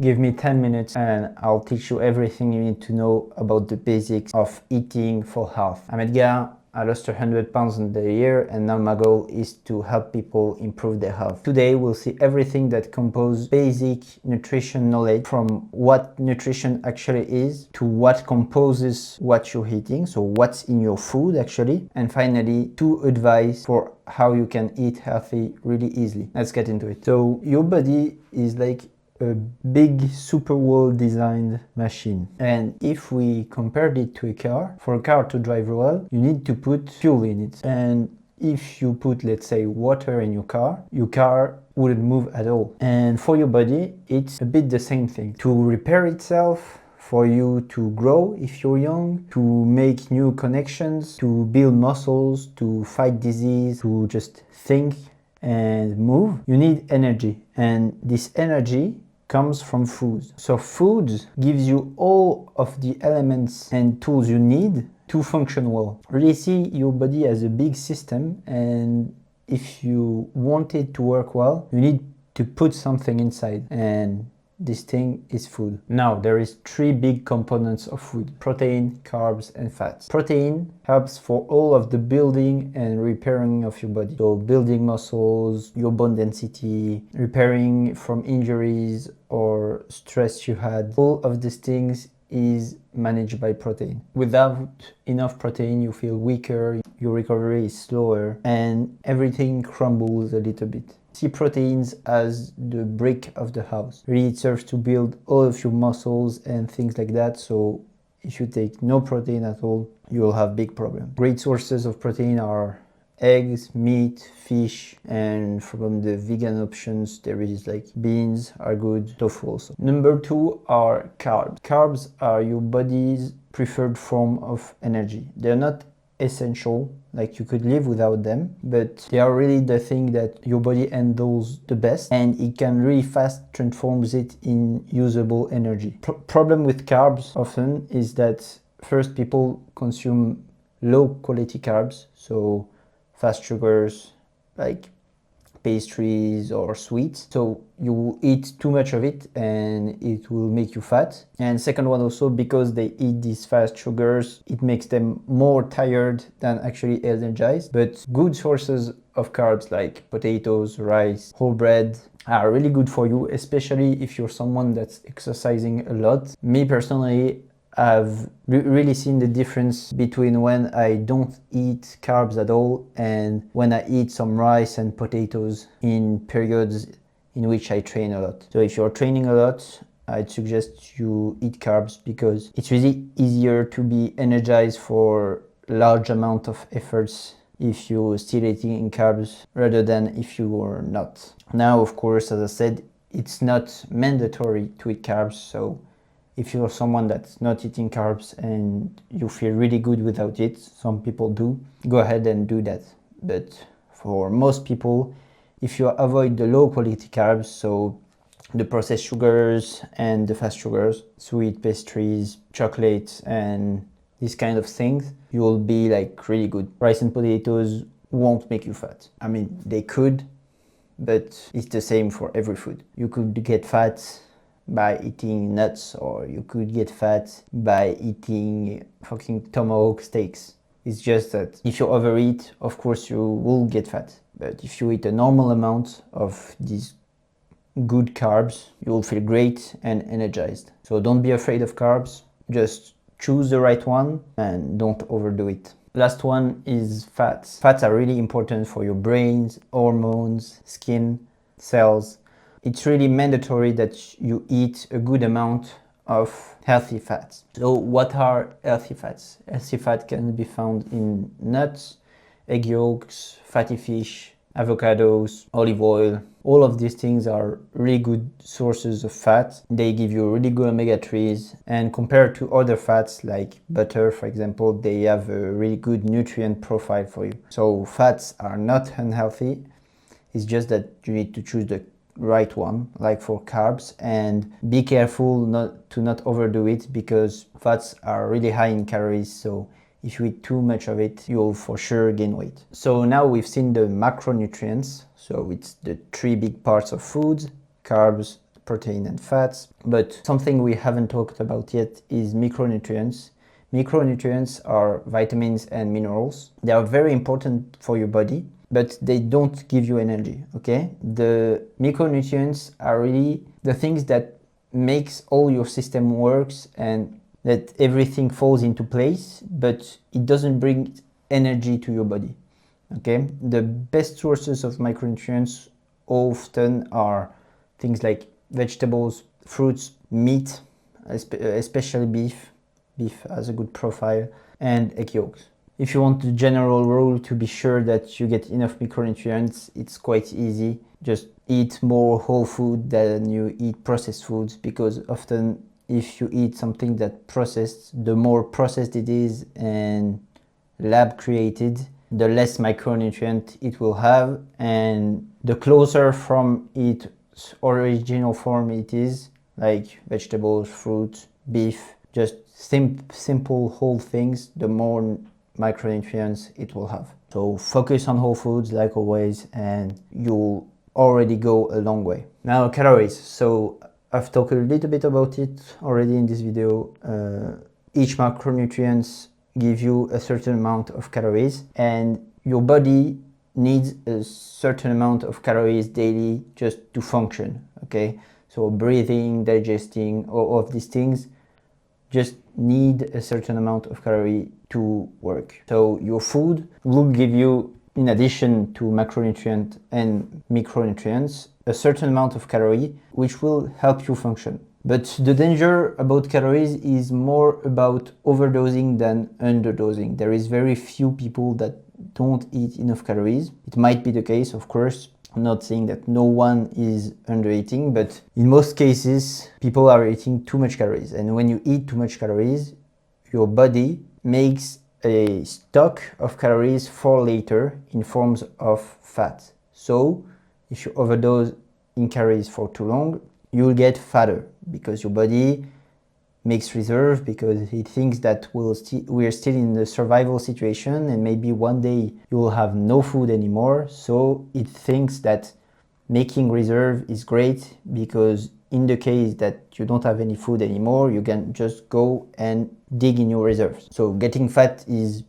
Give me 10 minutes and I'll teach you everything you need to know about the basics of eating for health. I'm Edgar. I lost 100 pounds in the year and now my goal is to help people improve their health. Today we'll see everything that composes basic nutrition knowledge, from what nutrition actually is to what composes what you're eating, so what's in your food actually, and finally 2 advice for how you can eat healthy really easily. Let's get into it. So your body is like a big super well designed machine, and if we compared it to a car, for a car to drive well you need to put fuel in it, and if you put, let's say, water in your car wouldn't move at all. And for your body it's a bit the same thing. To repair itself, for you to grow if you're young, to make new connections, to build muscles, to fight disease, to just think and move, you need energy, and this energy comes from food. So food gives you all of the elements and tools you need to function well. Really see your body as a big system, and if you want it to work well, you need to put something inside, and this thing is food. Now there is 3 big components of food: protein, carbs and fats. Protein helps for all of the building and repairing of your body, so building muscles, your bone density, repairing from injuries or stress you had. All of these things is managed by protein. Without enough protein you feel weaker, your recovery is slower, and everything crumbles a little bit. See proteins as the brick of the house. Really, it serves to build all of your muscles and things like that. So if you take no protein at all, you will have big problems. Great sources of protein are eggs, meat, fish, and from the vegan options there is like beans are good, tofu also. Number 2 are carbs. Carbs are your body's preferred form of energy. They're not essential, like you could live without them, but they are really the thing that your body handles the best, and it can really fast transforms it in usable energy. Problem with carbs often is that first people consume low quality carbs, so fast sugars like pastries or sweets, so you eat too much of it and it will make you fat. And second one also, because they eat these fast sugars, it makes them more tired than actually energized. But good sources of carbs like potatoes, rice, whole bread are really good for you, especially if you're someone that's exercising a lot. Me personally, I've really seen the difference between when I don't eat carbs at all and when I eat some rice and potatoes in periods in which I train a lot. So if you're training a lot, I'd suggest you eat carbs, because it's really easier to be energized for large amount of efforts if you're still eating carbs rather than if you are not. Now, of course, as I said, it's not mandatory to eat carbs, so if you're someone that's not eating carbs and you feel really good without it, some people do, go ahead and do that. But for most people, if you avoid the low quality carbs, so the processed sugars and the fast sugars, sweet pastries, chocolates, and these kind of things, you will be like really good. Rice and potatoes won't make you fat. I mean, they could, but it's the same for every food. You could get fat by eating nuts, or you could get fat by eating fucking tomahawk steaks. It's just that if you overeat, of course you will get fat, but if you eat a normal amount of these good carbs, you will feel great and energized. So don't be afraid of carbs, just choose the right one and don't overdo it. Last one is fats. Fats are really important for your brains, hormones, skin, cells. It's really mandatory that you eat a good amount of healthy fats. So what are healthy fats? Healthy fat can be found in nuts, egg yolks, fatty fish, avocados, olive oil. All of these things are really good sources of fat. They give you really good omega-3s, and compared to other fats like butter, for example, they have a really good nutrient profile for you. So fats are not unhealthy. It's just that you need to choose the right one, like for carbs, and be careful not to overdo it, because fats are really high in calories, so if you eat too much of it, you'll for sure gain weight. So now we've seen the macronutrients, so it's the 3 big parts of foods: carbs, protein and fats. But something we haven't talked about yet is micronutrients. Micronutrients are vitamins and minerals. They are very important for your body, but they don't give you energy, okay? The micronutrients are really the things that makes all your system works and that everything falls into place, but it doesn't bring energy to your body, okay? The best sources of micronutrients often are things like vegetables, fruits, meat, especially beef. Beef has a good profile, and egg yolks. If you want the general rule to be sure that you get enough micronutrients, it's quite easy. Just eat more whole food than you eat processed foods, because often if you eat something that's processed, the more processed it is and lab created, the less micronutrient it will have, and the closer from its original form it is, like vegetables, fruit, beef, just simple whole things, the more micronutrients it will have. So focus on whole foods like always, and you'll already go a long way. Now calories. So I've talked a little bit about it already in this video. Each macronutrients give you a certain amount of calories, and your body needs a certain amount of calories daily just to function, okay? So breathing, digesting, all of these things just need a certain amount of calorie to work. So your food will give you, in addition to macronutrient and micronutrients, a certain amount of calorie which will help you function. But the danger about calories is more about overdosing than underdosing. There is very few people that don't eat enough calories. It might be the case, of course. I'm not saying that no one is under eating, but in most cases, people are eating too much calories. And when you eat too much calories, your body makes a stock of calories for later in forms of fat. So if you overdose in calories for too long, you'll get fatter because your body makes reserve, because it thinks that we're still in the survival situation and maybe one day you will have no food anymore. So it thinks that making reserve is great, because in the case that you don't have any food anymore, you can just go and dig in your reserves. So getting fat is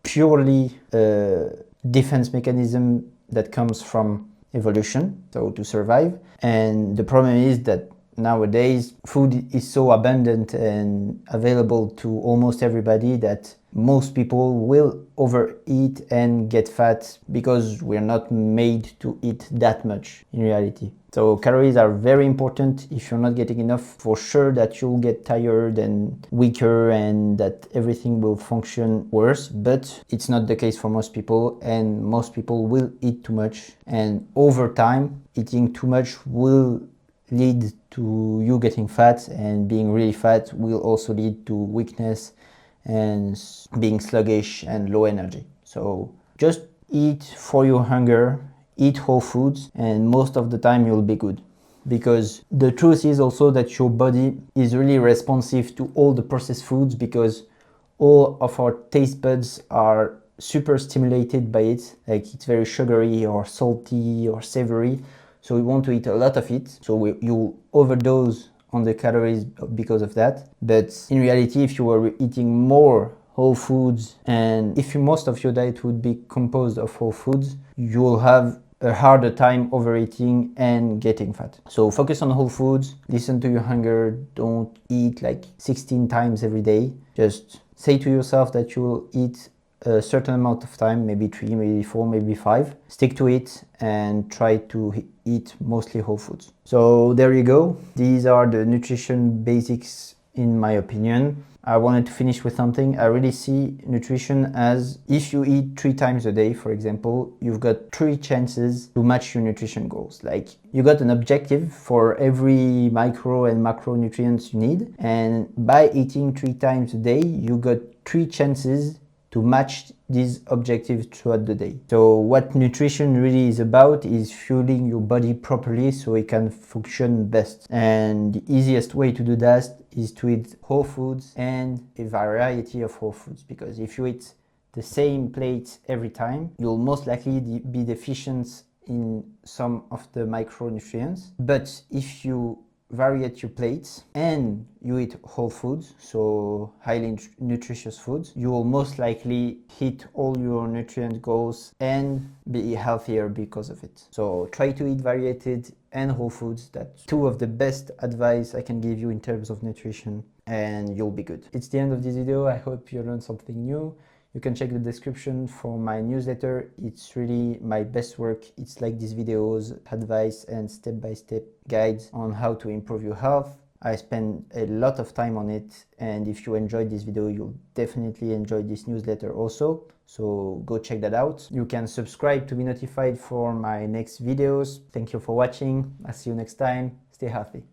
purely a defense mechanism that comes from evolution, so to survive. And the problem is that nowadays food is so abundant and available to almost everybody that most people will overeat and get fat, because we're not made to eat that much in reality. So calories are very important. If you're not getting enough, for sure that you'll get tired and weaker and that everything will function worse. But it's not the case for most people, and most people will eat too much, and over time eating too much will lead to you getting fat, and being really fat will also lead to weakness and being sluggish and low energy. So just eat for your hunger, eat whole foods, and most of the time you'll be good. Because the truth is also that your body is really responsive to all the processed foods, because all of our taste buds are super stimulated by it. Like, it's very sugary or salty or savory. So we want to eat a lot of it. So you overdose on the calories because of that. But in reality, if you were eating more whole foods, and if most of your diet would be composed of whole foods, you will have a harder time overeating and getting fat. So focus on whole foods, listen to your hunger, don't eat like 16 times every day. Just say to yourself that you will eat a certain amount of time, maybe 3, maybe 4, maybe 5. Stick to it and try to eat mostly whole foods. So there you go. These are the nutrition basics in my opinion. I wanted to finish with something. I really see nutrition as, if you eat 3 times a day, for example, you've got 3 chances to match your nutrition goals. Like, you got an objective for every micro and macronutrients you need, and by eating 3 times a day, you got 3 chances to match these objectives throughout the day. So what nutrition really is about is fueling your body properly so it can function best. And the easiest way to do that is to eat whole foods and a variety of whole foods. Because if you eat the same plate every time, you'll most likely be deficient in some of the micronutrients. But if you vary your plates and you eat whole foods, so highly nutritious foods, you will most likely hit all your nutrient goals and be healthier because of it. So try to eat varied and whole foods. That's two of the best advice I can give you in terms of nutrition, and you'll be good. It's the end of this video. I hope you learned something new. You can check the description for my newsletter. It's really my best work. It's like these videos, advice and step-by-step guides on how to improve your health. I spend a lot of time on it, and if you enjoyed this video, you'll definitely enjoy this newsletter also. So go check that out. You can subscribe to be notified for my next videos. Thank you for watching. I'll see you next time. Stay healthy.